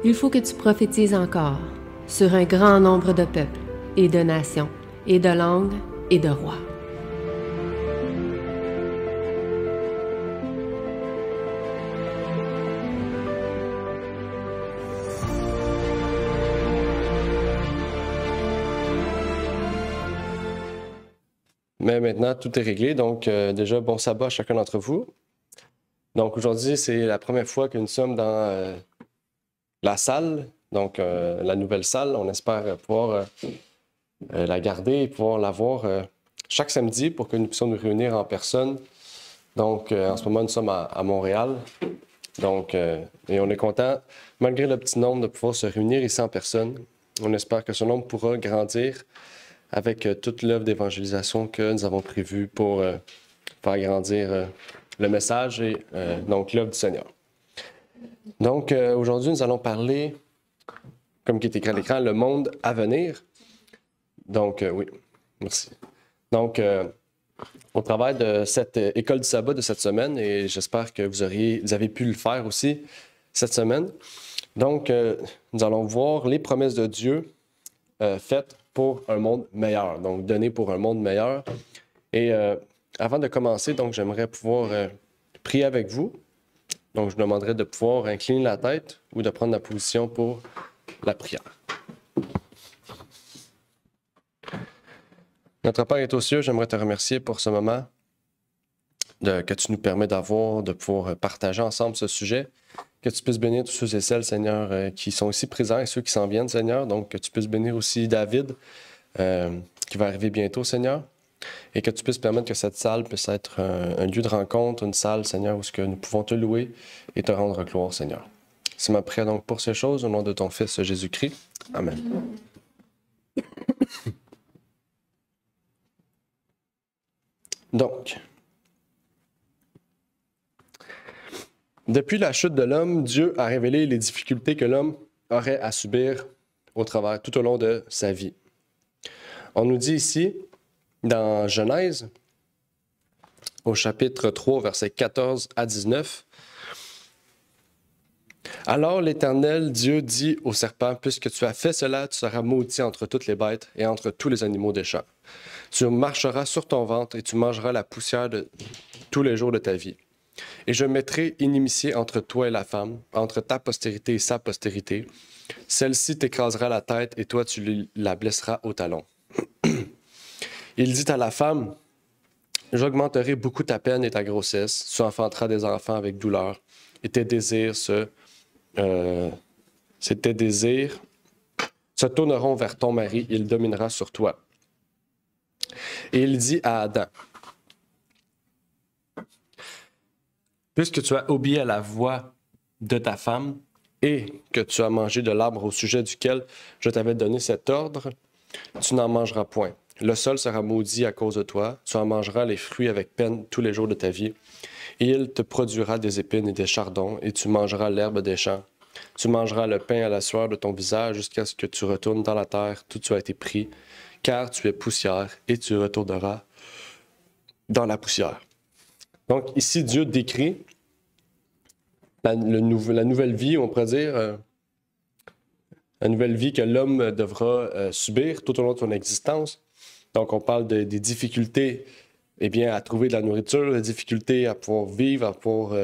Il faut que tu prophétises encore sur un grand nombre de peuples et de nations et de langues et de rois. Mais maintenant, tout est réglé. Donc, déjà, bon sabbat à chacun d'entre vous. Donc, aujourd'hui, c'est la première fois que nous sommes dans la salle, donc la nouvelle salle. On espère pouvoir la garder et pouvoir la voir chaque samedi pour que nous puissions nous réunir en personne. Donc, en ce moment, nous sommes à Montréal. Donc, et on est content, malgré le petit nombre, de pouvoir se réunir ici en personne. On espère que ce nombre pourra grandir avec toute l'œuvre d'évangélisation que nous avons prévue pour faire grandir le message et donc l'œuvre du Seigneur. Donc, aujourd'hui, nous allons parler, comme qui est écrit à l'écran, le monde à venir. Donc, oui, merci. Donc, au travers de cette école du sabbat de cette semaine, et j'espère que vous avez pu le faire aussi cette semaine. Donc, nous allons voir les promesses de Dieu faites pour un monde meilleur, donc données pour un monde meilleur. Et avant de commencer, donc, j'aimerais pouvoir prier avec vous. Donc, je vous demanderai de pouvoir incliner la tête ou de prendre la position pour la prière. Notre Père est aux cieux, j'aimerais te remercier pour ce moment que tu nous permets d'avoir, de pouvoir partager ensemble ce sujet. Que tu puisses bénir tous ceux et celles, Seigneur, qui sont ici présents et ceux qui s'en viennent, Seigneur. Donc, que tu puisses bénir aussi David, qui va arriver bientôt, Seigneur. Et que tu puisses permettre que cette salle puisse être un lieu de rencontre, une salle, Seigneur, où nous pouvons te louer et te rendre gloire, Seigneur. C'est ma prière donc pour ces choses, au nom de ton Fils Jésus-Christ. Amen. Donc, depuis la chute de l'homme, Dieu a révélé les difficultés que l'homme aurait à subir tout au long de sa vie. On nous dit ici, dans Genèse, au chapitre 3, versets 14 à 19, « Alors l'Éternel Dieu dit au serpent, « Puisque tu as fait cela, tu seras maudit entre toutes les bêtes et entre tous les animaux des champs. Tu marcheras sur ton ventre et tu mangeras la poussière de tous les jours de ta vie. Et je mettrai inimitié entre toi et la femme, entre ta postérité et sa postérité. Celle-ci t'écrasera la tête et toi tu la blesseras au talon. » Il dit à la femme, « J'augmenterai beaucoup ta peine et ta grossesse. Tu enfanteras des enfants avec douleur. Et tes désirs se tourneront vers ton mari. Il dominera sur toi. » Et il dit à Adam, « Puisque tu as obéi à la voix de ta femme et que tu as mangé de l'arbre au sujet duquel je t'avais donné cet ordre, tu n'en mangeras point. Le sol sera maudit à cause de toi. Tu en mangeras les fruits avec peine tous les jours de ta vie. Et il te produira des épines et des chardons, et tu mangeras l'herbe des champs. Tu mangeras le pain à la sueur de ton visage jusqu'à ce que tu retournes dans la terre, d'où tu as été pris, car tu es poussière, et tu retourneras dans la poussière. » Donc ici, Dieu décrit la nouvelle vie, on pourrait dire, la nouvelle vie que l'homme devra subir tout au long de son existence. Donc, on parle des difficultés à trouver de la nourriture, des difficultés à pouvoir vivre, à pouvoir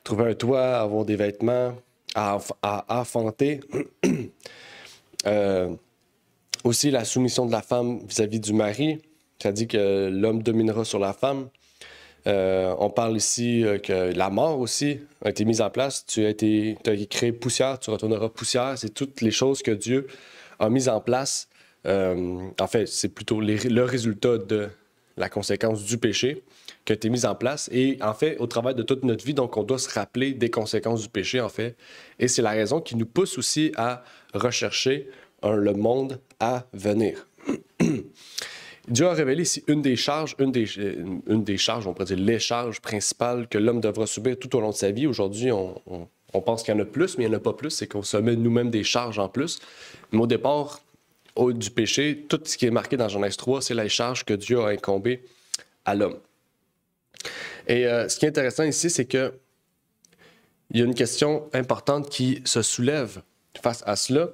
trouver un toit, à avoir des vêtements, à enfanter. Aussi, la soumission de la femme vis-à-vis du mari. Ça dit que l'homme dominera sur la femme. On parle ici que la mort aussi a été mise en place. Tu as été créé poussière, tu retourneras poussière. C'est toutes les choses que Dieu a mises en place. En fait, c'est plutôt le résultat de la conséquence du péché qui a été mise en place. Et en fait, au travers de toute notre vie, donc on doit se rappeler des conséquences du péché, en fait. Et c'est la raison qui nous pousse aussi à rechercher le monde à venir. Dieu a révélé ici une des charges, on pourrait dire les charges principales que l'homme devra subir tout au long de sa vie. Aujourd'hui, on pense qu'il y en a plus, mais il n'y en a pas plus. C'est qu'on se met nous-mêmes des charges en plus. Mais au départ du péché, tout ce qui est marqué dans Genèse 3, c'est les charges que Dieu a incombées à l'homme. Et ce qui est intéressant ici, c'est que il y a une question importante qui se soulève face à cela,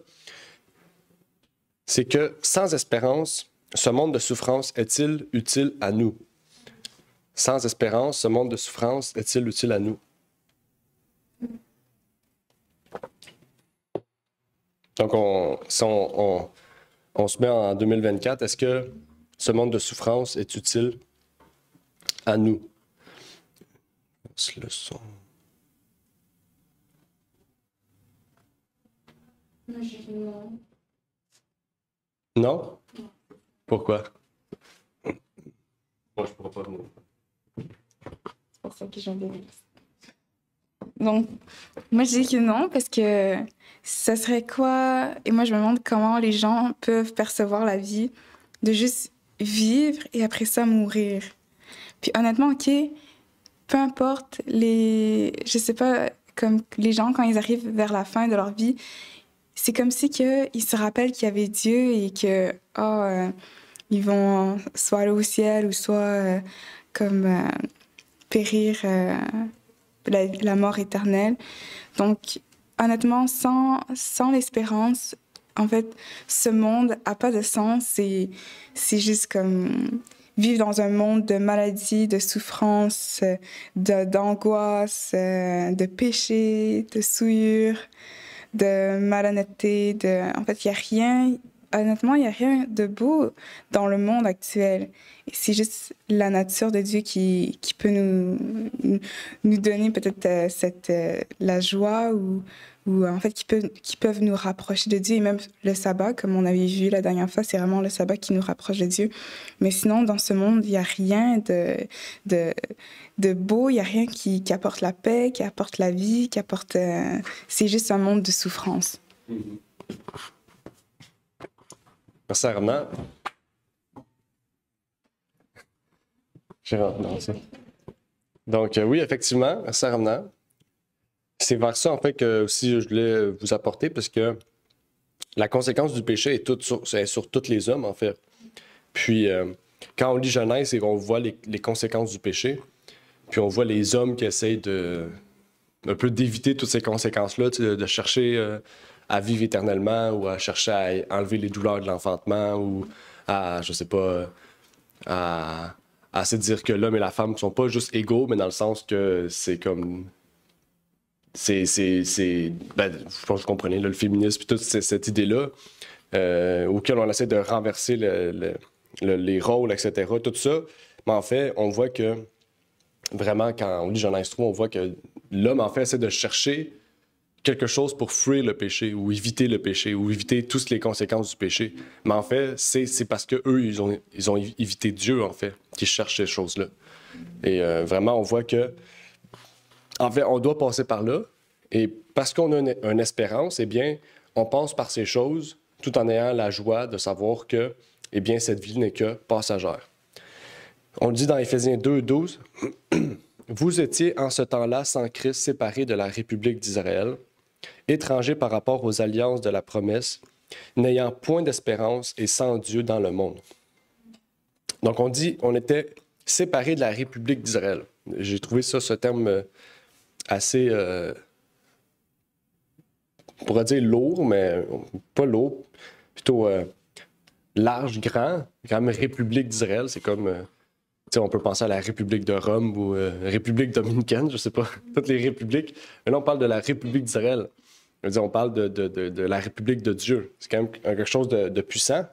c'est que sans espérance, ce monde de souffrance est-il utile à nous? Sans espérance, ce monde de souffrance est-il utile à nous? Donc, si on se met en 2024, est-ce que ce monde de souffrance est utile à nous? Le son. Moi, je dis non. Non? Pourquoi? Moi, je pourrais pas venir. C'est pour ça que j'en ai. Donc, moi, je dis que non, parce que ça serait quoi? Et moi, je me demande comment les gens peuvent percevoir la vie, de juste vivre et après ça mourir. Puis honnêtement, OK, peu importe je sais pas, comme les gens, quand ils arrivent vers la fin de leur vie, c'est comme si ils se rappellent qu'il y avait Dieu et que, ils vont soit aller au ciel ou soit périr la mort éternelle. Donc, honnêtement, sans l'espérance, en fait, ce monde n'a pas de sens. C'est juste comme vivre dans un monde de maladie, de souffrance, d'angoisse, de péché, de souillure, de malhonnêteté. En fait, il n'y a rien... Honnêtement, il n'y a rien de beau dans le monde actuel. Et c'est juste la nature de Dieu qui peut nous donner peut-être la joie ou en fait qui peuvent nous rapprocher de Dieu. Et même le sabbat, comme on avait vu la dernière fois, c'est vraiment le sabbat qui nous rapproche de Dieu. Mais sinon, dans ce monde, il n'y a rien de beau, il n'y a rien qui apporte la paix, qui apporte la vie, qui apporte... c'est juste un monde de souffrance. Mm-hmm. Merci, Armand. J'ai rentré dans ça. Donc, oui, effectivement, merci, Armand. C'est vers ça, en fait, que aussi je voulais vous apporter, parce que la conséquence du péché est sur tous les hommes, en fait. Puis, quand on lit Genèse et qu'on voit les conséquences du péché, puis on voit les hommes qui essayent un peu d'éviter toutes ces conséquences-là, de chercher à vivre éternellement ou à chercher à enlever les douleurs de l'enfantement ou à, je sais pas, à se dire que l'homme et la femme ne sont pas juste égaux, mais dans le sens que c'est comme... Ben, je pense que vous comprenez, là, le féminisme et toute cette idée-là, auquel on essaie de renverser les rôles, etc., tout ça. Mais en fait, on voit que vraiment, quand on lit Genèse 3, on voit que l'homme, en fait, essaie de chercher quelque chose pour fuir le péché ou éviter le péché ou éviter toutes les conséquences du péché. Mais en fait, c'est parce qu'eux, ils ont évité Dieu, en fait, qu'ils cherchent ces choses-là. Et vraiment, on voit que, en fait, on doit passer par là. Et parce qu'on a une espérance, eh bien, on passe par ces choses tout en ayant la joie de savoir que, eh bien, cette vie n'est que passagère. On le dit dans Éphésiens 2:12, « Vous étiez en ce temps-là sans Christ séparés de la République d'Israël, étrangers par rapport aux alliances de la promesse, n'ayant point d'espérance et sans Dieu dans le monde. » Donc, on dit on était séparés de la République d'Israël. J'ai trouvé ce terme assez, on pourrait dire lourd, mais pas lourd, plutôt large, grand. Quand même, République d'Israël, c'est comme... on peut penser à la République de Rome ou République dominicaine, je sais pas, toutes les républiques. Mais là, on parle de la République d'Israël. On parle de la République de Dieu. C'est quand même quelque chose de puissant.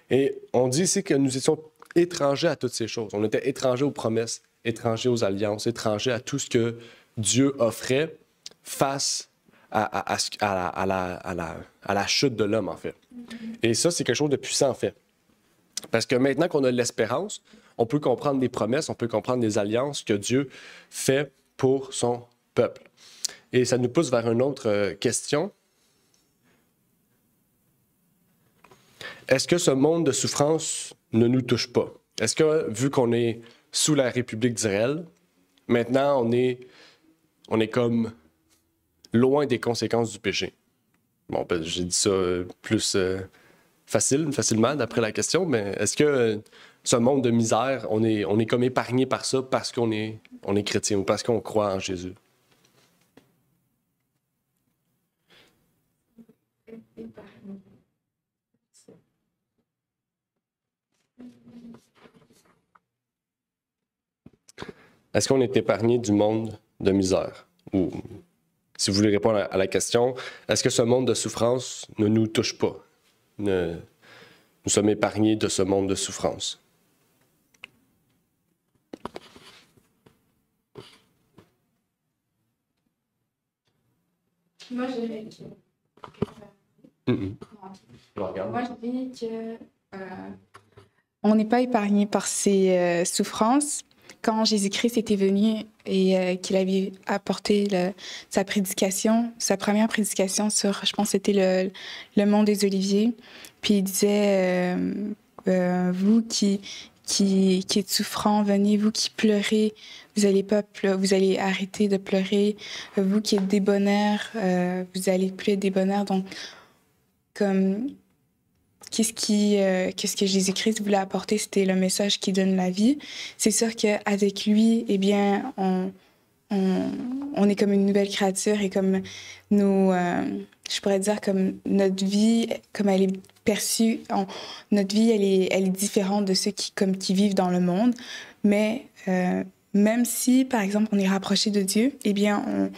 Et on dit ici que nous étions étrangers à toutes ces choses. On était étrangers aux promesses, étrangers aux alliances, étrangers à tout ce que Dieu offrait face à la chute de l'homme, en fait. Et ça, c'est quelque chose de puissant, en fait. Parce que maintenant qu'on a l'espérance, on peut comprendre des promesses, on peut comprendre des alliances que Dieu fait pour son peuple. Et ça nous pousse vers une autre question. Est-ce que ce monde de souffrance ne nous touche pas? Est-ce que, vu qu'on est sous la République d'Israël, maintenant on est comme loin des conséquences du péché? Bon, ben, j'ai dit ça plus facilement d'après la question, mais est-ce que ce monde de misère, on est comme épargné par ça parce qu'on est chrétien ou parce qu'on croit en Jésus? est-ce qu'on est épargné du monde de misère? Ou, si vous voulez répondre à la question, est-ce que ce monde de souffrance ne nous touche pas? Nous sommes épargnés de ce monde de souffrance. Moi, je dirais que... Moi, je dirais que on n'est pas épargné par ces souffrances. Quand Jésus-Christ était venu et qu'il avait apporté sa prédication, sa première prédication sur, je pense, que c'était le mont des Oliviers, puis il disait vous qui êtes souffrants, venez, vous qui pleurez, vous allez arrêter de pleurer, vous qui êtes débonnaires, vous allez plus être débonnaires. Donc, comme qu'est-ce que Jésus-Christ voulait apporter, c'était le message qui donne la vie. C'est sûr qu'avec lui, eh bien, on est comme une nouvelle créature et comme je pourrais dire comme notre vie, comme elle est perçue, notre vie, elle est différente de ceux qui vivent dans le monde. Mais même si, par exemple, on est rapproché de Dieu, eh bien,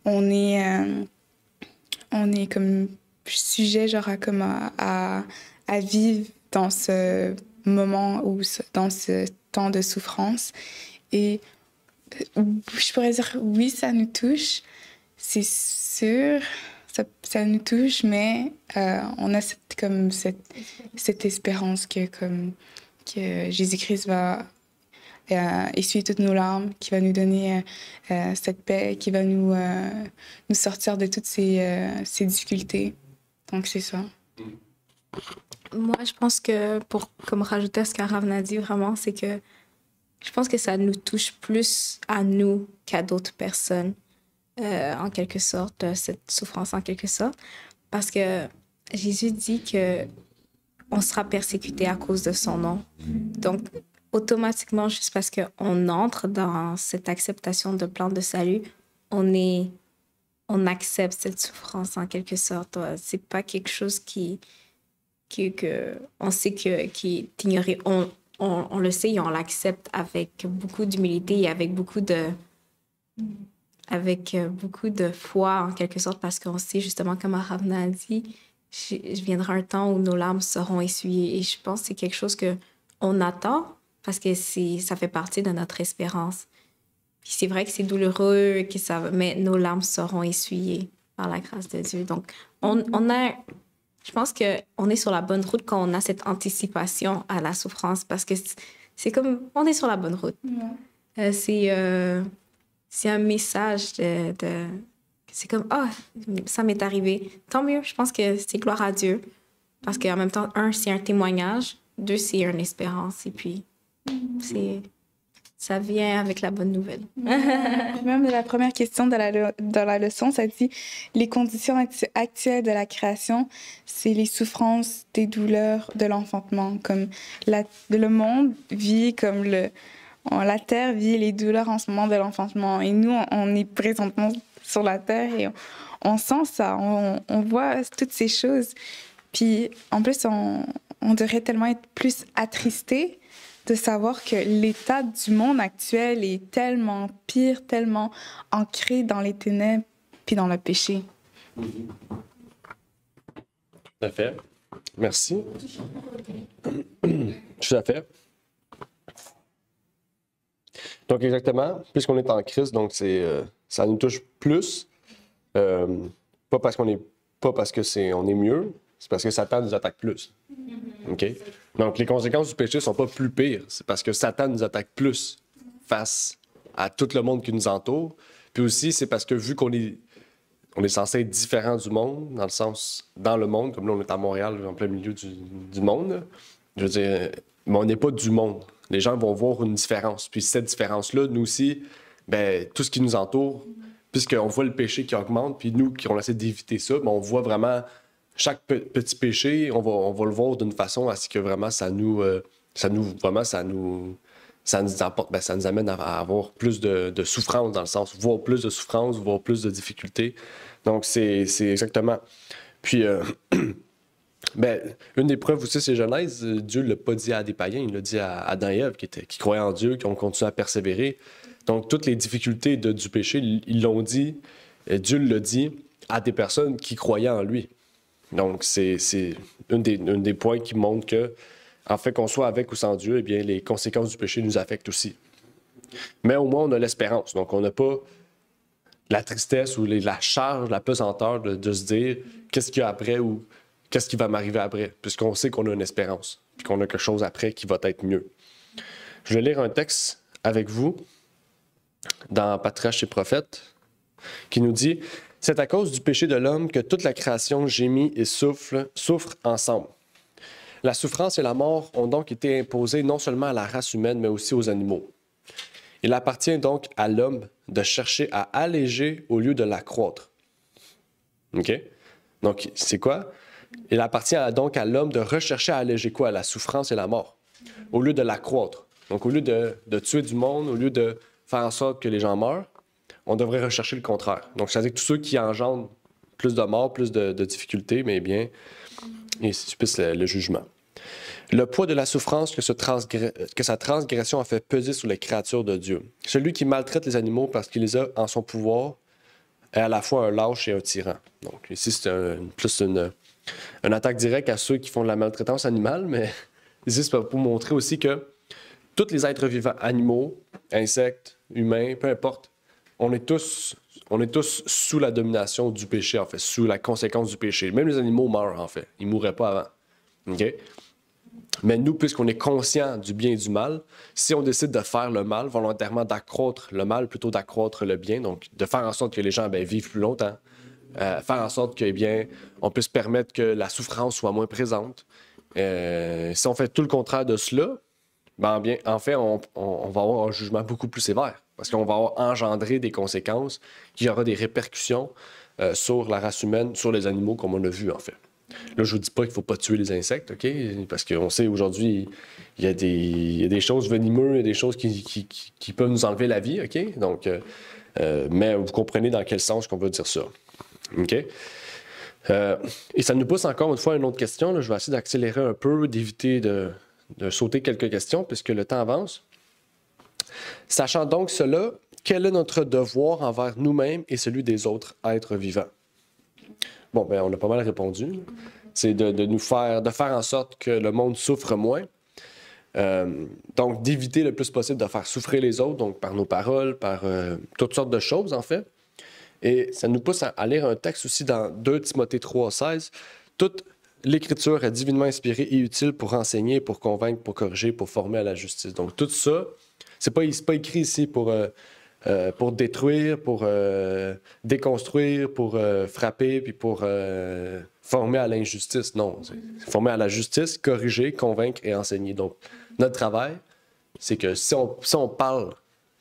on est comme sujet, genre, à vivre dans ce moment ou dans ce temps de souffrance. Et je pourrais dire, oui, ça nous touche, c'est sûr, ça nous touche, mais on a cette espérance que Jésus-Christ va essuyer toutes nos larmes, qui va nous donner cette paix, qui va nous sortir de toutes ces difficultés. Donc, c'est ça. Moi, je pense que, comme rajouter à ce qu'Arav a dit vraiment, c'est que je pense que ça nous touche plus à nous qu'à d'autres personnes, en quelque sorte, cette souffrance en quelque sorte. Parce que Jésus dit que on sera persécuté à cause de son nom. Donc, automatiquement, juste parce qu'on entre dans cette acceptation de plan de salut, on accepte cette souffrance en quelque sorte. C'est pas quelque chose on sait qui est ignoré. On le sait et on l'accepte avec beaucoup d'humilité et avec beaucoup de foi en quelque sorte, parce qu'on sait justement, comme Aravna a dit, viendra un temps où nos larmes seront essuyées. Et je pense que c'est quelque chose qu'on attend parce que ça fait partie de notre espérance. Puis c'est vrai que c'est douloureux, mais nos larmes seront essuyées par la grâce de Dieu. Donc, je pense qu'on est sur la bonne route quand on a cette anticipation à la souffrance, parce que c'est comme, on est sur la bonne route. Ouais. C'est un message c'est comme, ça m'est arrivé. Tant mieux, je pense que c'est gloire à Dieu. Parce qu'en même temps, c'est un témoignage. 2, c'est une espérance. Et puis, ça vient avec la bonne nouvelle. Même la première question dans la leçon, ça dit « Les conditions actuelles de la création, c'est les souffrances, des douleurs de l'enfantement. » Comme le monde vit comme la terre vit les douleurs en ce moment de l'enfantement. Et nous, on est présentement sur la terre et on sent ça, on voit toutes ces choses. Puis, en plus, on devrait tellement être plus attristés de savoir que l'état du monde actuel est tellement pire, tellement ancré dans les ténèbres puis dans le péché. Tout à fait. Merci. Tout à fait. Donc, exactement, puisqu'on est en Christ, donc ça nous touche plus. Pas parce qu'on est on est mieux, c'est parce que Satan nous attaque plus. OK? Donc, les conséquences du péché ne sont pas plus pires. C'est parce que Satan nous attaque plus face à tout le monde qui nous entoure. Puis aussi, c'est parce que vu qu'on est censé être différent du monde, dans le monde, comme là, on est à Montréal, en plein milieu du monde, je veux dire, mais on n'est pas du monde. Les gens vont voir une différence. Puis cette différence-là, nous aussi, ben, tout ce qui nous entoure, puisqu'on voit le péché qui augmente, puis nous, qui on essaie d'éviter ça, ben, on voit vraiment chaque petit péché, on va le voir d'une façon à ce que vraiment ça nous apporte, ben, ça nous amène à avoir plus de souffrance, dans le sens, voir plus de souffrance, voir plus de difficultés. Donc, c'est exactement. Puis, ben, une des preuves aussi, c'est Genèse. Dieu ne l'a pas dit à des païens, il l'a dit à Adam et Ève qui croyaient en Dieu, qui ont continué à persévérer. Donc, toutes les difficultés du péché, ils l'ont dit, et Dieu l'a dit à des personnes qui croyaient en lui. Donc, c'est un des points qui montre que, en fait, qu'on soit avec ou sans Dieu, eh bien, les conséquences du péché nous affectent aussi. Mais au moins, on a l'espérance. Donc, on n'a pas la tristesse ou la charge, la pesanteur de se dire qu'est-ce qu'il y a après ou qu'est-ce qui va m'arriver après, puisqu'on sait qu'on a une espérance, puis qu'on a quelque chose après qui va être mieux. Je vais lire un texte avec vous dans Patriarches et Prophètes qui nous dit « C'est à cause du péché de l'homme que toute la création gémit et souffre ensemble. La souffrance et la mort ont donc été imposées non seulement à la race humaine, mais aussi aux animaux. Il appartient donc à l'homme de chercher à alléger au lieu de l'accroître. » OK? Donc, c'est quoi? Il appartient donc à l'homme de rechercher à alléger quoi? La souffrance et la mort, au lieu de l'accroître. Donc, au lieu de tuer du monde, au lieu de faire en sorte que les gens meurent, on devrait rechercher le contraire. Donc, c'est-à-dire que tous ceux qui engendrent plus de morts, plus de difficultés, mais bien, ils subissent le jugement. Le poids de la souffrance que sa transgression a fait peser sur les créatures de Dieu. Celui qui maltraite les animaux parce qu'il les a en son pouvoir est à la fois un lâche et un tyran. Donc, ici, c'est plus une attaque directe à ceux qui font de la maltraitance animale, mais ici, c'est pour montrer aussi que tous les êtres vivants, animaux, insectes, humains, peu importe, on est tous sous la domination du péché, en fait, sous la conséquence du péché. Même les animaux meurent, en fait. Ils ne mourraient pas avant. OK? Mais nous, puisqu'on est conscient du bien et du mal, si on décide de faire le mal, volontairement d'accroître le mal plutôt d'accroître le bien, donc de faire en sorte que les gens vivent plus longtemps, faire en sorte que, on puisse permettre que la souffrance soit moins présente. Si on fait tout le contraire de cela, en fait, on va avoir un jugement beaucoup plus sévère parce qu'on va avoir engendré des conséquences qui aura des répercussions sur la race humaine, sur les animaux, comme on a vu, en fait. Là, je ne vous dis pas qu'il ne faut pas tuer les insectes, OK? Parce qu'on sait aujourd'hui, il y a des choses venimeuses, il y a des choses qui peuvent nous enlever la vie, OK? Donc, mais vous comprenez dans quel sens qu'on veut dire ça. OK? Et ça nous pousse encore une fois à une autre question. Là. Je vais essayer d'accélérer un peu, d'éviter de sauter quelques questions, puisque le temps avance. Sachant donc cela, quel est notre devoir envers nous-mêmes et celui des autres êtres vivants? Bon, on a pas mal répondu. C'est de faire en sorte que le monde souffre moins. Donc, d'éviter le plus possible de faire souffrir les autres, donc par nos paroles, par toutes sortes de choses, en fait. Et ça nous pousse à lire un texte aussi dans 2 Timothée 3,16. Toute l'Écriture est divinement inspirée et utile pour enseigner, pour convaincre, pour corriger, pour former à la justice. Donc, tout ça, c'est pas écrit ici pour détruire, pour déconstruire, pour frapper, puis pour former à l'injustice. Non, c'est former à la justice, corriger, convaincre et enseigner. Donc, notre travail, c'est que si on parle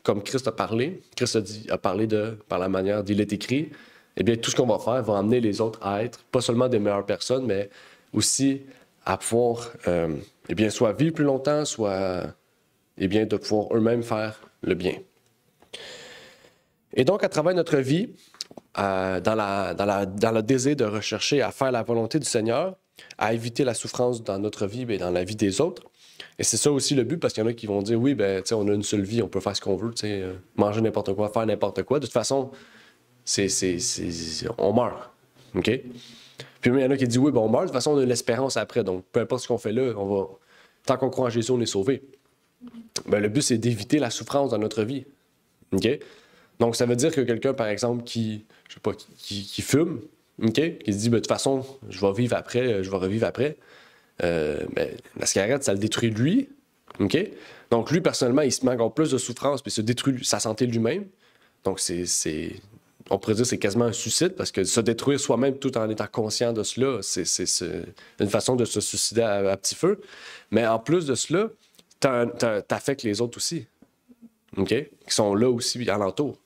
comme Christ a parlé, Christ a parlé par la manière d'il est écrit, eh bien, tout ce qu'on va faire va amener les autres à être pas seulement des meilleures personnes, mais aussi à pouvoir, soit vivre plus longtemps, soit, de pouvoir eux-mêmes faire le bien. Et donc, à travers notre vie, dans le désir de rechercher à faire la volonté du Seigneur, à éviter la souffrance dans notre vie et dans la vie des autres. Et c'est ça aussi le but, parce qu'il y en a qui vont dire, oui, on a une seule vie, on peut faire ce qu'on veut, manger n'importe quoi, faire n'importe quoi. De toute façon, on meurt. OK? Puis il y en a qui disent, oui, on meurt, de toute façon, on a l'espérance après. Donc, peu importe ce qu'on fait là, tant qu'on croit en Jésus, on est sauvé. Le but, c'est d'éviter la souffrance dans notre vie. OK? Donc, ça veut dire que quelqu'un, par exemple, qui fume, OK? Qui se dit, de toute façon, je vais vivre après, je vais revivre après. La cigarette, ça le détruit lui. OK? Donc, lui, personnellement, il se met encore plus de souffrance, puis il se détruit sa santé lui-même. Donc, on pourrait dire que c'est quasiment un suicide, parce que se détruire soi-même tout en étant conscient de cela, c'est une façon de se suicider à petit feu. Mais en plus de cela, t'affectes les autres aussi. OK? Qui sont là aussi, alentour.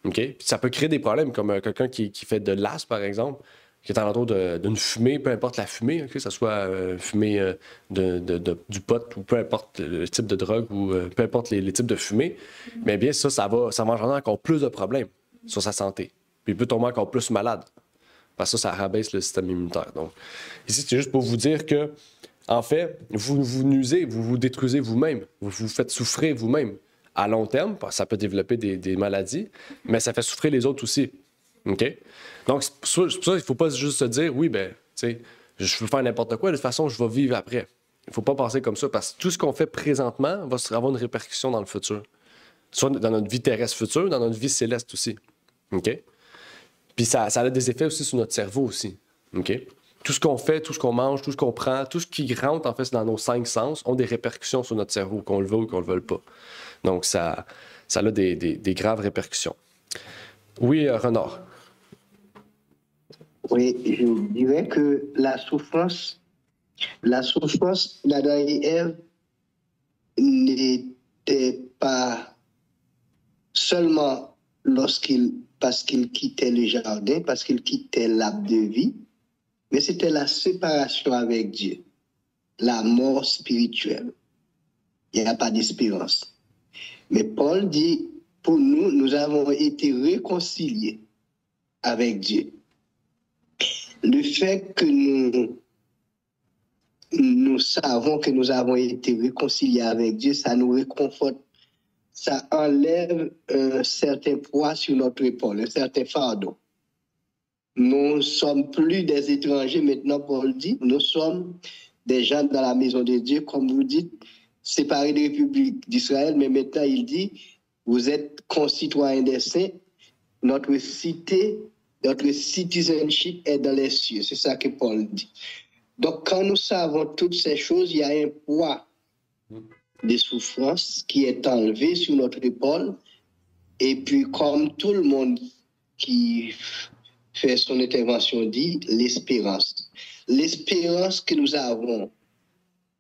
OK? Puis ça peut créer des problèmes, comme quelqu'un qui fait de l'asthme, par exemple, qui est alentour d'une fumée, peu importe la fumée, que ce soit fumée du pot ou peu importe le type de drogue ou peu importe les types de fumée, mais bien ça va engendrer encore plus de problèmes sur sa santé. Puis il peut tomber encore plus malade. Parce que ça rabaisse le système immunitaire. Donc, ici, c'est juste pour vous dire que, en fait, vous nuisez, vous vous détruisez vous-même, vous vous faites souffrir vous-même à long terme, ça peut développer des maladies, mais ça fait souffrir les autres aussi. OK? Donc, c'est pour ça qu'il ne faut pas juste se dire, oui, ben, tu sais, je peux faire n'importe quoi, de toute façon, je vais vivre après. Il ne faut pas penser comme ça, parce que tout ce qu'on fait présentement va avoir une répercussion dans le futur. Soit dans notre vie terrestre future, dans notre vie céleste aussi. OK? Puis ça a des effets aussi sur notre cerveau aussi. OK? Tout ce qu'on fait, tout ce qu'on mange, tout ce qu'on prend, tout ce qui rentre, en fait, dans nos 5 sens, ont des répercussions sur notre cerveau, qu'on le veut ou qu'on le veuille pas. Donc, ça a des graves répercussions. Oui, Renard. Oui, je dirais que la souffrance d'Adam et Ève n'était pas seulement parce qu'ils quittaient le jardin, parce qu'ils quittaient l'arbre de vie, mais c'était la séparation avec Dieu, la mort spirituelle. Il n'y a pas d'espérance. Mais Paul dit, pour nous, nous avons été réconciliés avec Dieu. Le fait que nous savons que nous avons été réconciliés avec Dieu, ça nous réconforte, ça enlève un certain poids sur notre épaule, un certain fardeau. Nous ne sommes plus des étrangers maintenant, Paul dit, nous sommes des gens dans la maison de Dieu, comme vous dites, séparés de la République d'Israël, mais maintenant il dit, vous êtes concitoyens des saints, notre cité, notre citizenship est dans les cieux. C'est ça que Paul dit. Donc, quand nous savons toutes ces choses, il y a un poids de souffrance qui est enlevé sur notre épaule. Et puis, comme tout le monde qui fait son intervention dit, l'espérance. L'espérance que nous avons,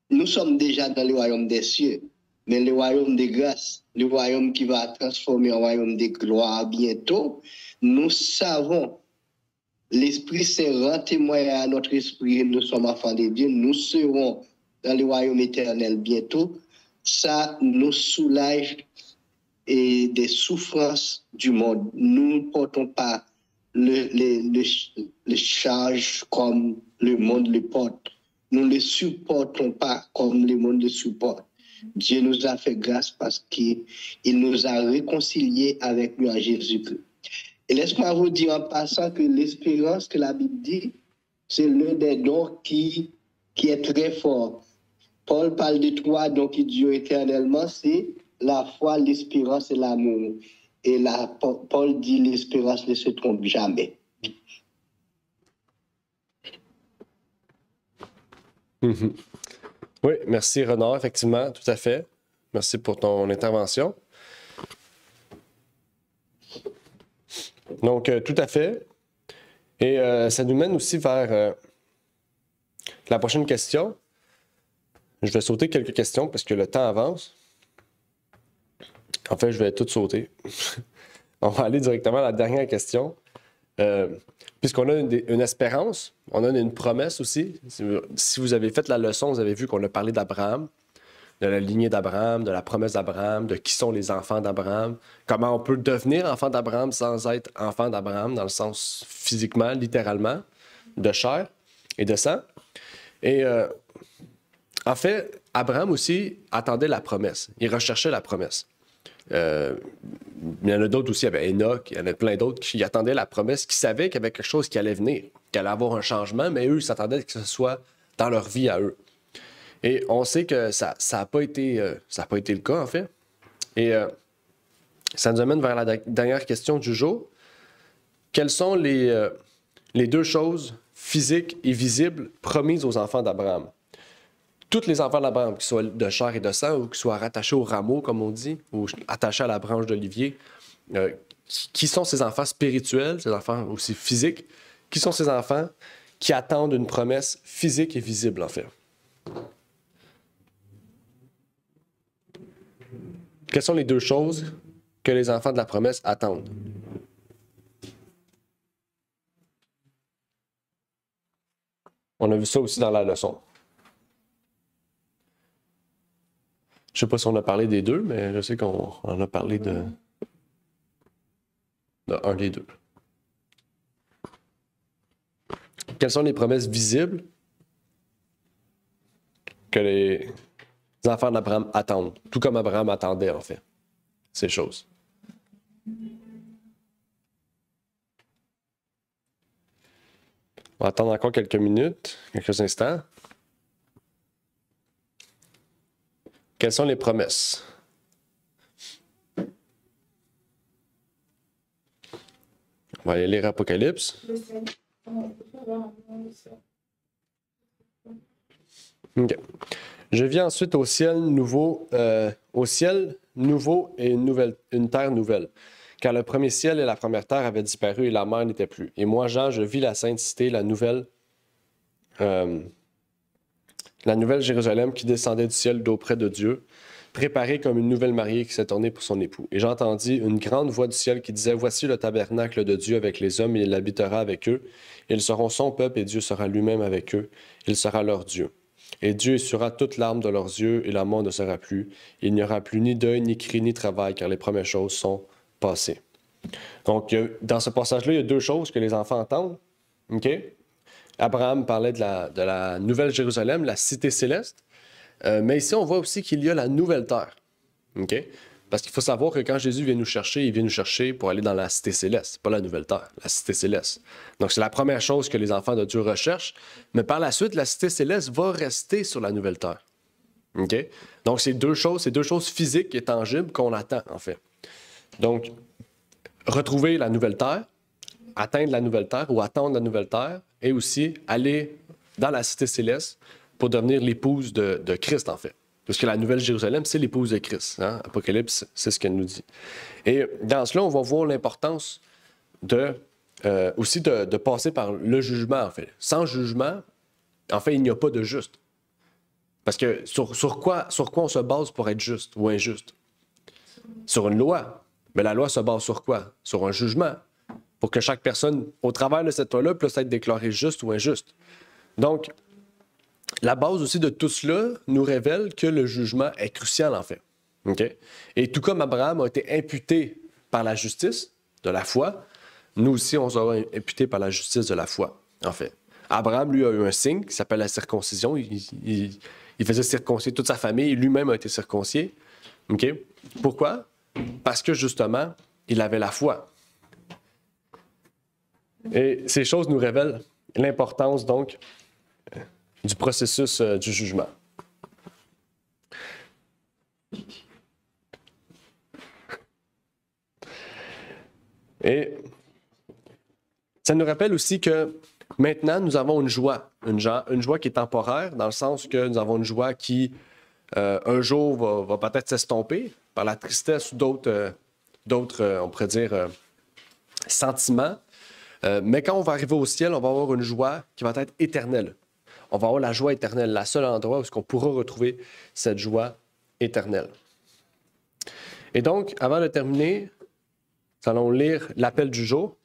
nous sommes déjà dans le royaume des cieux, mais le royaume de grâce, le royaume qui va transformer en royaume de gloire bientôt, nous savons, l'Esprit Saint rend témoin à notre esprit, nous sommes enfants de Dieu, nous serons dans le royaume éternel bientôt. Ça nous soulage des souffrances du monde. Nous ne portons pas le charge comme le monde le porte. Nous ne le supportons pas comme le monde le supporte. Dieu nous a fait grâce parce qu'il nous a réconciliés avec lui en Jésus-Christ. Et laisse-moi vous dire en passant que l'espérance que la Bible dit, c'est l'un des dons qui est très fort. Paul parle de 3 dons qui durent éternellement, c'est la foi, l'espérance et l'amour. Et là, Paul dit l'espérance ne se trompe jamais. Mm-hmm. Oui, merci Renard, effectivement, tout à fait. Merci pour ton intervention. Donc, tout à fait. Et ça nous mène aussi vers la prochaine question. Je vais sauter quelques questions parce que le temps avance. En fait, je vais tout sauter. On va aller directement à la dernière question. Puisqu'on a une espérance, on a une promesse aussi. Si vous avez fait la leçon, vous avez vu qu'on a parlé d'Abraham, de la lignée d'Abraham, de la promesse d'Abraham, de qui sont les enfants d'Abraham, comment on peut devenir enfant d'Abraham sans être enfant d'Abraham, dans le sens physiquement, littéralement, de chair et de sang. Et en fait, Abraham aussi attendait la promesse. Il recherchait la promesse. Il y en a d'autres aussi, il y avait Enoch, il y en a plein d'autres qui attendaient la promesse, qui savaient qu'il y avait quelque chose qui allait venir, qu'il allait avoir un changement, mais eux, ils s'attendaient que ce soit dans leur vie à eux. Et on sait que ça n'a pas été le cas, en fait. Et ça nous amène vers la dernière question du jour. Quelles sont les 2 choses physiques et visibles promises aux enfants d'Abraham? Tous les enfants d'Abraham, qu'ils soient de chair et de sang, ou qu'ils soient rattachés au rameau, comme on dit, ou attachés à la branche d'olivier, qui sont ces enfants spirituels, ces enfants aussi physiques, qui sont ces enfants qui attendent une promesse physique et visible, en fait? Quelles sont les 2 choses que les enfants de la promesse attendent? On a vu ça aussi dans la leçon. Je ne sais pas si on a parlé des 2, mais je sais qu'on en a parlé de un des 2. Quelles sont les promesses visibles que les enfants d'Abraham attendent, tout comme Abraham attendait, en fait? ces choses. On va attendre encore quelques minutes, quelques instants. Quelles sont les promesses? On va aller lire Apocalypse. Okay. Je vis ensuite au ciel nouveau et une terre nouvelle. Car le premier ciel et la première terre avaient disparu et la mer n'était plus. Et moi, Jean, je vis la sainte cité, la nouvelle Jérusalem qui descendait du ciel d'auprès de Dieu, préparée comme une nouvelle mariée qui s'est tournée pour son époux. Et j'entendis une grande voix du ciel qui disait, « Voici le tabernacle de Dieu avec les hommes, et il habitera avec eux. Ils seront son peuple, et Dieu sera lui-même avec eux. Il sera leur Dieu. Et Dieu essuiera toute larme de leurs yeux, et la mort ne sera plus. Il n'y aura plus ni deuil, ni cri, ni travail, car les premières choses sont passées. » Donc, dans ce passage-là, il y a deux choses que les enfants entendent. Okay? Abraham parlait de la Nouvelle Jérusalem, la cité céleste. Mais ici, on voit aussi qu'il y a la nouvelle terre. Okay? Parce qu'il faut savoir que quand Jésus vient nous chercher, il vient nous chercher pour aller dans la cité céleste, pas la nouvelle terre, la cité céleste. Donc, c'est la première chose que les enfants de Dieu recherchent. Mais par la suite, la cité céleste va rester sur la nouvelle terre. Okay? Donc, c'est deux choses physiques et tangibles qu'on attend, en fait. Donc, retrouver la nouvelle terre, atteindre la nouvelle terre ou attendre la nouvelle terre, et aussi aller dans la cité céleste pour devenir l'épouse de Christ, en fait. Parce que la Nouvelle Jérusalem, c'est l'épouse de Christ. Hein? Apocalypse, c'est ce qu'elle nous dit. Et dans cela, on va voir l'importance aussi de passer par le jugement, en fait. Sans jugement, en fait, il n'y a pas de juste. Parce que sur quoi on se base pour être juste ou injuste? Sur une loi. Mais la loi se base sur quoi? Sur un jugement. Pour que chaque personne, au travers de cette loi-là, puisse être déclarée juste ou injuste. Donc, la base aussi de tout cela nous révèle que le jugement est crucial, en fait. Okay? Et tout comme Abraham a été imputé par la justice de la foi, nous aussi, on sera imputés par la justice de la foi, en fait. Abraham, lui, a eu un signe qui s'appelle la circoncision. Il faisait circoncier toute sa famille. Lui-même a été circoncié. Okay? Pourquoi? Parce que, justement, il avait la foi. Et ces choses nous révèlent l'importance, donc, du processus du jugement. Et ça nous rappelle aussi que maintenant, nous avons une joie qui est temporaire, dans le sens que nous avons une joie qui, un jour, va peut-être s'estomper par la tristesse ou d'autres on pourrait dire, sentiments. Mais quand on va arriver au ciel, on va avoir une joie qui va être éternelle. On va avoir la joie éternelle, le seul endroit où on pourra retrouver cette joie éternelle. Et donc, avant de terminer, nous allons lire l'appel du jour.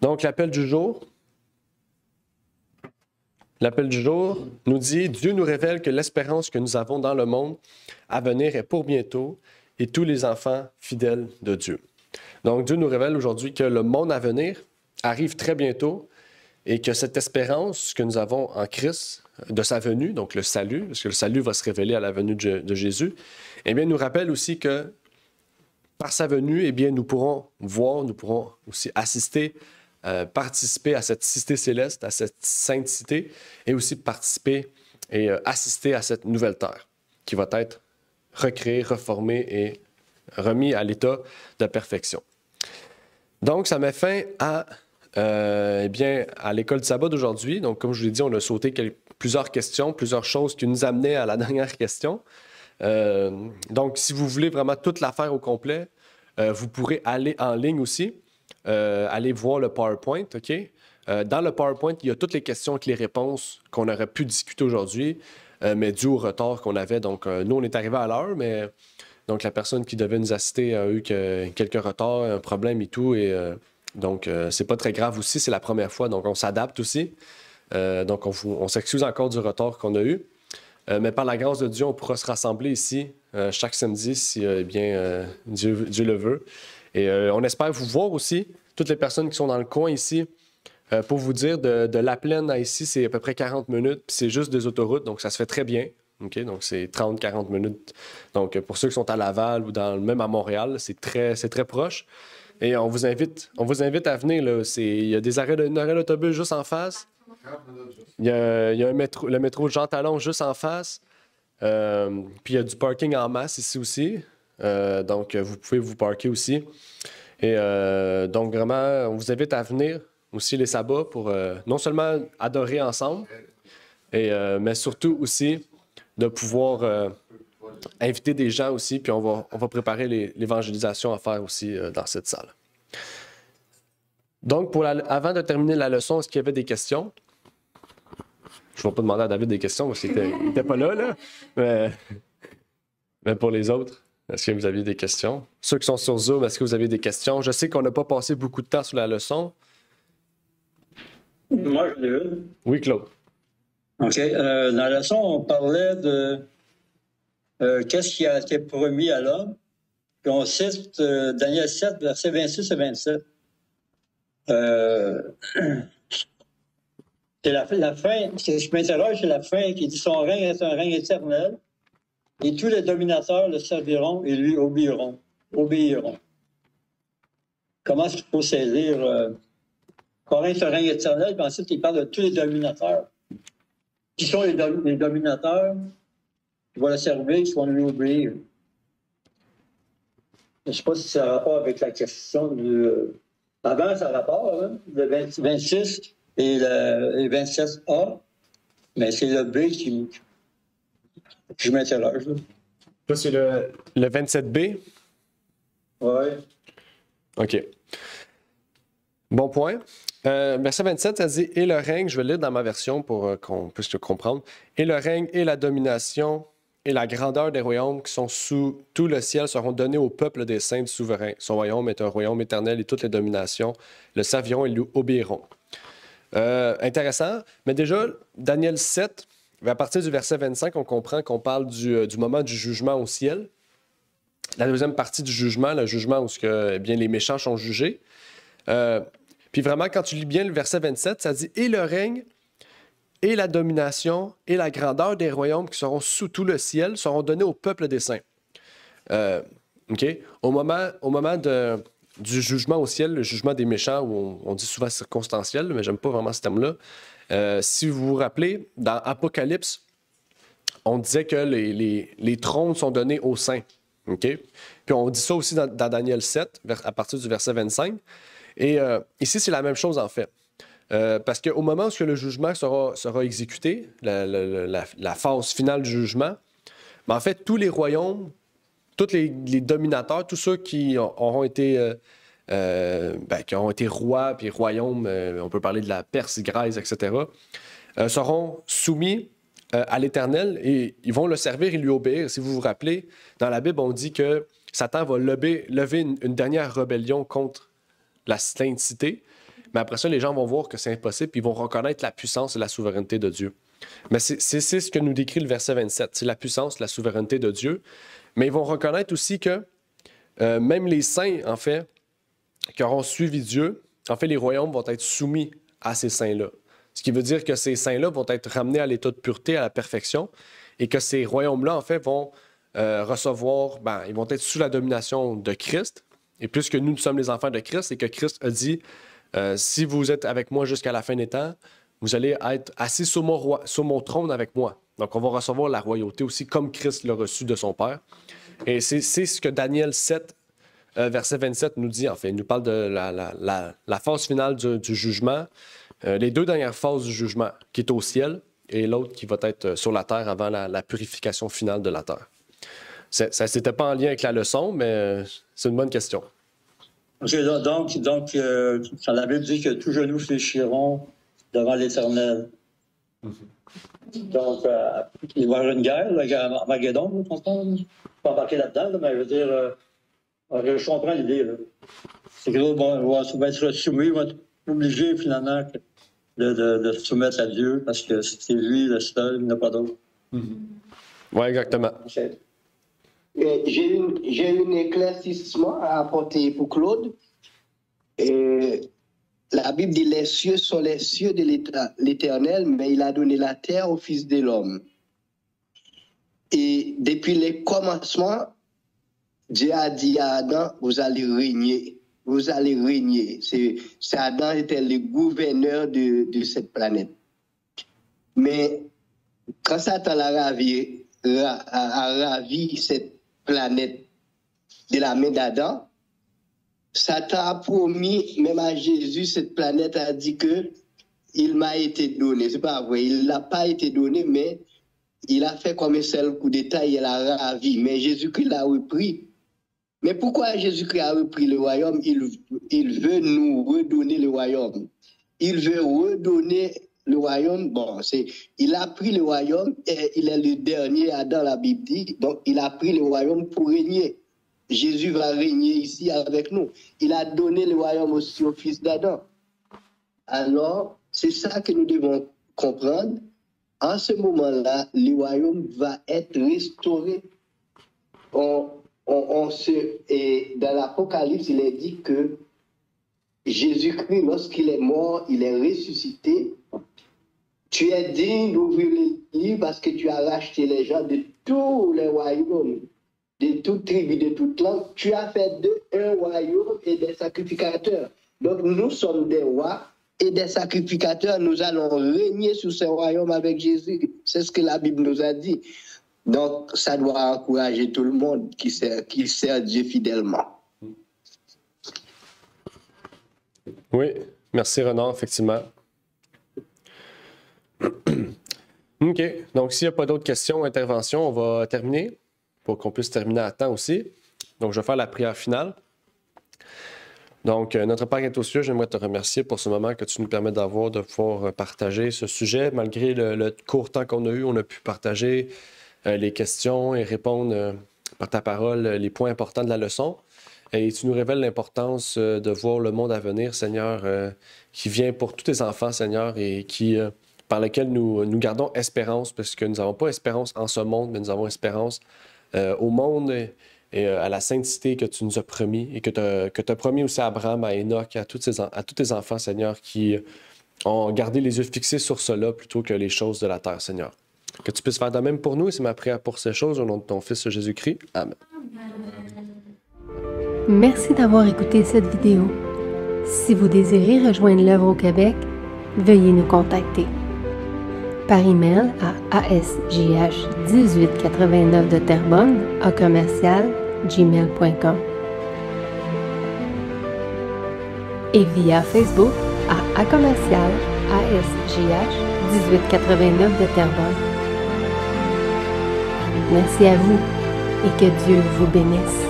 Donc, l'appel du jour nous dit « Dieu nous révèle que l'espérance que nous avons dans le monde à venir est pour bientôt et tous les enfants fidèles de Dieu. » Donc, Dieu nous révèle aujourd'hui que le monde à venir arrive très bientôt et que cette espérance que nous avons en Christ, de sa venue, donc le salut, parce que le salut va se révéler à la venue de Jésus, eh bien, nous rappelle aussi que par sa venue, eh bien, nous pourrons voir, nous pourrons aussi assister, participer à cette cité céleste, à cette sainte cité, et aussi participer et assister à cette nouvelle terre qui va être recréée, reformée et remis à l'état de perfection. Donc, ça met fin à l'école du sabbat d'aujourd'hui. Donc, comme je vous l'ai dit, on a sauté plusieurs questions, plusieurs choses qui nous amenaient à la dernière question. Donc, si vous voulez vraiment toute l'affaire au complet, vous pourrez aller en ligne aussi, aller voir le PowerPoint, OK? Dans le PowerPoint, il y a toutes les questions et les réponses qu'on aurait pu discuter aujourd'hui, mais dû au retard qu'on avait. Donc, nous, on est arrivé à l'heure, mais donc la personne qui devait nous assister a eu quelques retards, un problème et tout, et donc, c'est pas très grave aussi, c'est la première fois, donc on s'adapte aussi. Donc, on s'excuse encore du retard qu'on a eu. Mais par la grâce de Dieu, on pourra se rassembler ici chaque samedi si Dieu le veut. Et on espère vous voir aussi, toutes les personnes qui sont dans le coin ici, pour vous dire de La Plaine à ici, c'est à peu près 40 minutes, puis c'est juste des autoroutes, donc ça se fait très bien. OK? Donc, c'est 30-40 minutes. Donc, pour ceux qui sont à Laval ou même à Montréal, c'est très proche. Et on vous invite à venir. Là. Il y a des arrêts d'autobus juste en face. Il y a le métro Jean Talon juste en face. Puis il y a du parking en masse ici aussi. Donc, vous pouvez vous parker aussi. Et donc, vraiment, on vous invite à venir aussi les sabbats pour non seulement adorer ensemble, mais surtout aussi de pouvoir inviter des gens aussi. Puis on va préparer l'évangélisation à faire aussi dans cette salle. Donc, avant de terminer la leçon, est-ce qu'il y avait des questions? Je ne vais pas demander à David des questions parce qu'il n'était pas là. Mais pour les autres, est-ce que vous aviez des questions? Ceux qui sont sur Zoom, est-ce que vous avez des questions? Je sais qu'on n'a pas passé beaucoup de temps sur la leçon. Moi, je l'ai eu. Oui, Claude. OK. Dans la leçon, on parlait de qu'est-ce qui a été promis à l'homme. Puis on cite Daniel 7, versets 26 et 27. C'est la fin, je m'interroge, c'est la fin qui dit son règne est un règne éternel et tous les dominateurs le serviront et lui obéiront. Comment est-ce qu'il faut saisir son règne est un règne éternel, puis ensuite il parle de tous les dominateurs. Qui sont les dominateurs qui vont le servir, qui vont lui obéir? Je ne sais pas si ça a rapport avec la question du... Avant, ça a rapport, hein, le 26 et le 27A, mais c'est le B qui je m'interroge. Ça, c'est le 27B? Oui. OK. Bon point. Verset 27, ça dit « Et le règne », je vais le lire dans ma version pour qu'on puisse le comprendre, « Et le règne et la domination et la grandeur des royaumes qui sont sous tout le ciel seront donnés au peuple des saints du souverain. Son royaume est un royaume éternel et toutes les dominations le serviront et lui obéiront. » Intéressant. Mais déjà, Daniel 7, à partir du verset 25, on comprend qu'on parle du moment du jugement au ciel. La deuxième partie du jugement, le jugement où les méchants sont jugés. Puis vraiment, quand tu lis bien le verset 27, ça dit « Et le règne et la domination et la grandeur des royaumes qui seront sous tout le ciel seront donnés au peuple des saints. » OK? Au moment du jugement au ciel, le jugement des méchants, où on dit souvent circonstanciel, mais j'aime pas vraiment ce terme-là. Si vous vous rappelez, dans Apocalypse, on disait que les trônes sont donnés aux saints. OK? Puis on dit ça aussi dans Daniel 7, à partir du verset 25. Et ici, c'est la même chose, en fait. Parce qu'au moment où le jugement sera exécuté, la phase finale du jugement, ben en fait, tous les royaumes, tous les dominateurs, tous ceux qui auront été rois puis royaumes, on peut parler de la Perse, Grèce, etc., seront soumis à l'Éternel et ils vont le servir et lui obéir. Si vous vous rappelez, dans la Bible, on dit que Satan va lever une dernière rébellion contre la sainte cité, mais après ça, les gens vont voir que c'est impossible puis ils vont reconnaître la puissance et la souveraineté de Dieu. Mais c'est ce que nous décrit le verset 27, c'est la puissance, la souveraineté de Dieu. Mais ils vont reconnaître aussi que même les saints, en fait, qui auront suivi Dieu, en fait, les royaumes vont être soumis à ces saints-là. Ce qui veut dire que ces saints-là vont être ramenés à l'état de pureté, à la perfection, et que ces royaumes-là, en fait, vont recevoir, ils vont être sous la domination de Christ. Et puisque nous sommes les enfants de Christ, et que Christ a dit, si vous êtes avec moi jusqu'à la fin des temps, vous allez être assis sur mon trône avec moi. Donc, on va recevoir la royauté aussi, comme Christ l'a reçu de son Père. Et c'est ce que Daniel 7, verset 27 nous dit, en fait. Il nous parle de la phase finale du jugement, les deux dernières phases du jugement, qui est au ciel, et l'autre qui va être sur la terre avant la purification finale de la terre. Ça n'était pas en lien avec la leçon, mais c'est une bonne question. Okay, donc quand la Bible dit que tous genoux fléchiront devant l'Éternel. Donc, il va y avoir une guerre, la guerre Armageddon, vous comprenez? Je ne vais pas embarquer là-dedans, mais je veux dire, je comprends l'idée. C'est que l'autre va être soumis, va être obligé finalement de se soumettre à Dieu parce que c'est lui le seul, il n'y en a pas d'autre. Oui, exactement. Okay. J'ai un éclaircissement à apporter pour Claude. La Bible dit les cieux sont les cieux de l'Éternel, mais il a donné la terre au Fils de l'homme. depuis les commencements, Dieu a dit à Adam, vous allez régner. Vous allez régner. Adam était le gouverneur de cette planète. Mais quand Satan a ravi cette planète de la main d'Adam, Satan a promis, même à Jésus, cette planète a dit que il m'a été donné. C'est pas vrai, il n'a pas été donné, mais il a fait comme un seul coup d'État, il a ravi. Mais Jésus-Christ l'a repris. Mais pourquoi Jésus-Christ a repris le royaume? Il veut nous redonner le royaume. Il veut redonner le royaume. Bon, il a pris le royaume et il est le dernier Adam, la Bible dit. Donc, il a pris le royaume pour régner. Jésus va régner ici avec nous. Il a donné le royaume aussi au fils d'Adam. Alors, c'est ça que nous devons comprendre. En ce moment-là, le royaume va être restauré. Et dans l'Apocalypse, il est dit que Jésus-Christ, lorsqu'il est mort, il est ressuscité. Tu es digne d'ouvrir les livres parce que tu as racheté les gens de tous les royaumes, de toute tribu, de toute langue. Tu as fait d'eux un royaume et des sacrificateurs. Donc nous sommes des rois et des sacrificateurs. Nous allons régner sur ce royaume avec Jésus. C'est ce que la Bible nous a dit. Donc, ça doit encourager tout le monde qui sert Dieu fidèlement. Oui, merci Renan, effectivement. OK, donc s'il n'y a pas d'autres questions ou interventions, on va terminer pour qu'on puisse terminer à temps aussi. Donc, je vais faire la prière finale. Donc, notre Père qui est aux cieux, j'aimerais te remercier pour ce moment que tu nous permets d'avoir, de pouvoir partager ce sujet. Malgré le court temps qu'on a eu, on a pu partager les questions et répondre par ta parole les points importants de la leçon. Et tu nous révèles l'importance de voir le monde à venir, Seigneur, qui vient pour tous tes enfants, Seigneur, et par lequel nous gardons espérance, parce que nous n'avons pas espérance en ce monde, mais nous avons espérance au monde et à la sainteté que tu nous as promis et que tu as promis aussi à Abraham, à Enoch, à tous tes enfants, Seigneur, qui ont gardé les yeux fixés sur cela plutôt que les choses de la terre, Seigneur. Que tu puisses faire de même pour nous, et c'est ma prière pour ces choses, au nom de ton Fils Jésus-Christ. Amen. Merci d'avoir écouté cette vidéo. Si vous désirez rejoindre l'œuvre au Québec, veuillez nous contacter par email à asjh1889 de Terrebonne @gmail.com et via Facebook à commercial asjh1889 de Terrebonne. Merci à vous et que Dieu vous bénisse.